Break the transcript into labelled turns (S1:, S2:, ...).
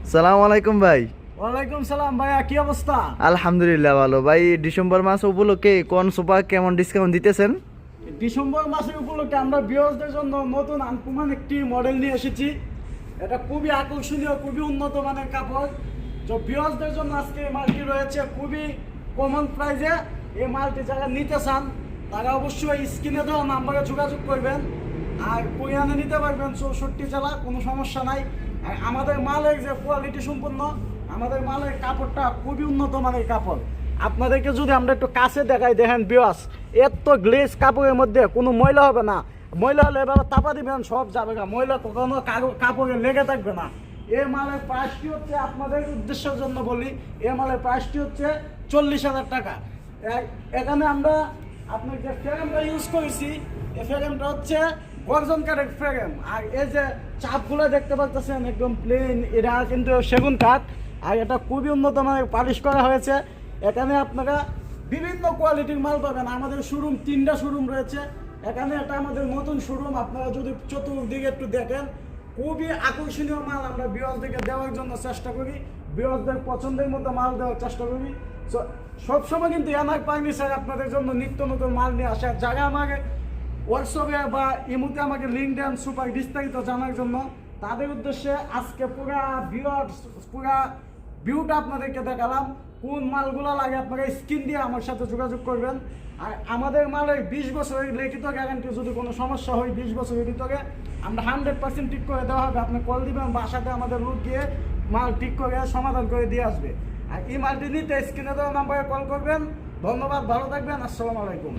S1: সালাম আলাইকুম ভাই।
S2: ওয়ালাইকুম সালাম ভাইয়া, কি অবস্থা?
S1: আলহামদুলিল্লাহ ভালো ভাই। ডিসেম্বর মাস উপলক্ষে কোন সোফা কেমন ডিসকাউন্ট দিতেছেন?
S2: ডিসেম্বর মাসের উপলক্ষে আমরা ভিউয়ার্সদের জন্য নতুন আনকমন একটি মডেল নিয়ে এসেছি। এটা খুবই আকর্ষণীয়, খুবই উন্নত মানের কাপড়। তো ভিউয়ার্সদের জন্য আজকে এই মালটি রয়েছে খুবই কমন প্রাইসে। এই মালটি যারা নিতে চান তারা অবশ্যই স্ক্রিনে দেওয়া নাম্বারে যোগাযোগ করবেন। আর কোরিয়ানে নিতে পারবেন 64 জেলা, কোনো সমস্যা নাই। আর আমাদের মালের যে কোয়ালিটি সম্পন্ন, আমাদের মালের কাপড়টা খুবই উন্নত মানের কাপড়। আপনাদেরকে যদি আমরা একটু কাছে দেখাই, দেখেন ভিউয়ার্স, এত গ্লেজ কাপড়ের মধ্যে কোনো ময়লা হবে না। ময়লা হলে এভাবে তাপা দিবেন, সব যাবে না। ময়লা কখনো কাপড়ে লেগে থাকবে না। এই মালের প্রাইসটি হচ্ছে, আপনাদের উদ্দেশ্যের জন্য বলি, এই মালের প্রাইসটি হচ্ছে 40,000 টাকা। এখানে আমরা আপনার যে ফ্রেমটা ইউজ করেছি, এই ফ্রেমটা হচ্ছে গর্জন কাঠের ফ্রেম। আর এই যে চাপগুলো দেখতে পাচ্ছেন একদম প্লেন, এটা কিন্তু সেগুন কাঠ। আর এটা খুবই উন্নত মানের পালিশ করা হয়েছে। এখানে আপনারা বিভিন্ন কোয়ালিটির মাল পাবেন। আমাদের শোরুম 3টা শোরুম রয়েছে এখানে। এটা আমাদের নতুন শোরুম। আপনারা যদি চতুর্দিকে একটু দেখেন, খুবই আকর্ষণীয় মাল আমরা ভিউয়ার্সদেরকে দেওয়ার জন্য চেষ্টা করি। ভিউয়ার্সদের পছন্দের মতো মাল দেওয়ার চেষ্টা করি। সবসময় কিন্তু এনআর ফার্নিচার আপনাদের জন্য নিত্য নতুন মাল নিয়ে আসে। যারা আমাকে হোয়াটসঅ্যাপে বা ইমুতে আমাকে লিঙ্ক দেন সুপার বিস্তারিত জানার জন্য, তাদের উদ্দেশ্যে আজকে পুরা ভিউটা আপনাদেরকে দেখালাম। কোন মালগুলো লাগে আপনারা স্ক্রিন দিয়ে আমার সাথে যোগাযোগ করবেন। আর আমাদের মালের 20 বছরের লিখিত গ্যারান্টি, যদি কোনো সমস্যা হয় 20 বছরের ভিতরে আমরা 100% ঠিক করে দেওয়া হবে। আপনি কল দিবেন, বাসাতে আমাদের লোক গিয়ে মাল ঠিক করে সমাধান করে দিয়ে আসবে। আর এই মালটি নিতে স্ক্রিনে দেওয়া নাম্বারে কল করবেন। ধন্যবাদ, ভালো থাকবেন, আসসালামু আলাইকুম।